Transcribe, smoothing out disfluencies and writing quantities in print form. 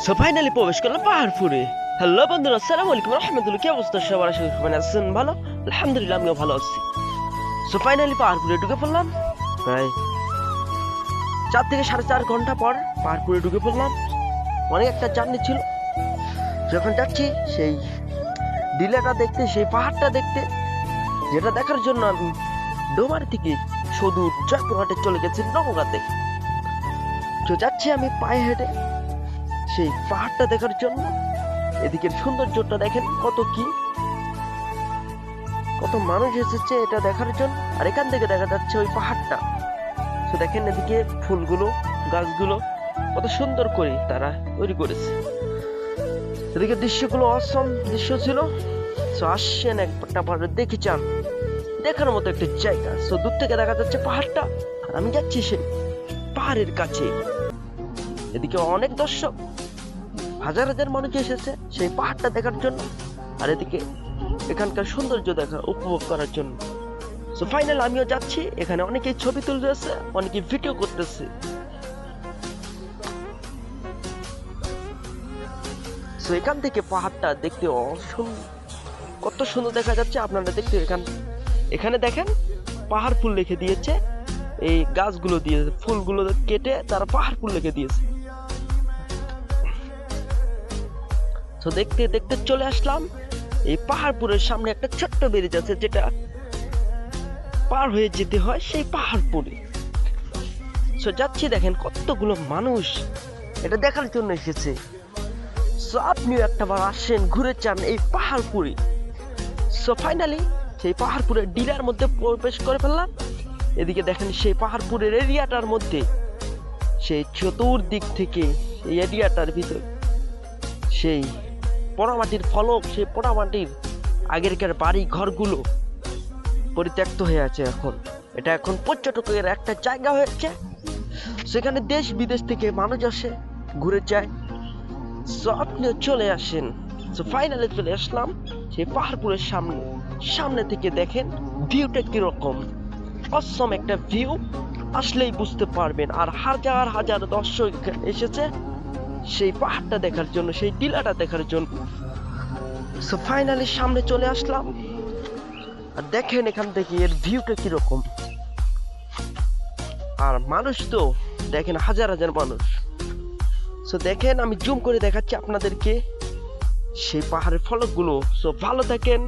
So finally প্রবেশ করলাম পাহাড়পুরে। হ্যালো বন্ধুরা, আসসালামু আলাইকুম রহমতুল্লাহ। কি অবস্থা সবার? আশা করি সবাই আছেন ভালো। আলহামদুলিল্লাহ, আমিও ভালো আছি। সো ফাইনালি পাহাড়পুরে ঢুকে পড়লাম। প্রায় 4 থেকে 4.5 ঘন্টা পর পাহাড়পুরে ঢুকে পড়লাম। অনেক একটা জার্নি ছিল। যখন যাচ্ছি সেই ডিলেটা দেখতে, সেই পাহাড়টা দেখতে, যেটা দেখার জন্য আমি ডোমার থেকে সুদূর জয়পুরহাটে চলে গেছি নওগাঁতে। তো যাচ্ছি আমি পায়ে হেঁটে সেই পাহাড়টা দেখার জন্য। এদিকের সৌন্দর্যটা দেখেন, কত মানুষ এসেছে এটা দেখার জন্য। আর এখান থেকে দেখা যাচ্ছে ওই পাহাড়টা। তো দেখেন এদিকে ফুলগুলো, গাছগুলো কত সুন্দর করে তারা তৈরি করেছে। এদিকে দৃশ্যগুলো অসম দৃশ্য ছিল। তো আসছেন একটা পাহাড় দেখে যান, দেখার মতো একটা জায়গা। তো দূর থেকে দেখা যাচ্ছে পাহাড়টা, আর আমি যাচ্ছি সেই পাহাড়ের কাছে। এদিকে অনেক দর্শক, হাজার হাজার মানুষ এসেছে সেই পাহাড়টা দেখার জন্য, আর এদিকে এখানকার সৌন্দর্য উপভোগ করার জন্য। সো ফাইনাল আমিও যাচ্ছি। এখানে অনেকেই ছবি তুলতেছে, অনেকে ভিডিও করতেছে। সো এখান থেকে পাহাড়টা দেখতে কত সুন্দর দেখা যাচ্ছে। আপনারা দেখতে এখানে দেখেন পাহাড় ফুল লিখে দিয়েছে। এই গাছগুলো দিয়েছে, ফুলগুলো কেটে তারা পাহাড় ফুল লিখে দিয়েছে। তো দেখতে দেখতে চলে আসলাম এই পাহাড়পুরের সামনে। একটা ছোট্ট ব্রিজ আছে যেটা পার হয়ে যেতে হয় সেই পাহাড়পুরে। সো যাচ্ছি, দেখেন কতগুলো মানুষ এটা দেখার জন্য এসেছে। সো আপনিও একটাবার আসেন, ঘুরে যান এই পাহাড়পুরে। সো ফাইনালি সেই পাহাড়পুরের ডিলার মধ্যে প্রবেশ করে ফেললাম। এদিকে দেখেন সেই পাহাড়পুরের এরিয়াটার মধ্যে, সেই চতুর্দিক থেকে এই এরিয়াটার ভিতর সেই পোড়ামাটির ফলক, সেই পোড়ামাটির আগেরকার বাড়ি ঘরগুলো পরিত্যক্ত হয়ে আছে। এটা এখন পর্যটকের একটা জায়গা হয়েছে। সেখানে দেশ বিদেশ থেকে মানুষ আসে, ঘুরে যায়। সো আপনিও চলে আসেন। সো ফাইনালি চলে আসলাম সেই পাহাড়পুরের সামনে থেকে দেখেন ভিউটা কিরকম। অসম একটা ভিউ, আসলেই বুঝতে পারবেন। আর হাজার হাজার দর্শক এসেছে সেই পাহাড়টা দেখার জন্য, সেই টিলাটা দেখার জন্য। সো ফাইনালি সামনে চলে আসলাম, আর দেখেন এখান থেকে এর ভিউটা কিরকম। আর মানুষ তো দেখেন হাজার হাজার মানুষ। সো দেখেন আমি জুম করে দেখাচ্ছি আপনাদেরকে সেই পাহাড়ের ফলকগুলো। সো ভালো থাকেন।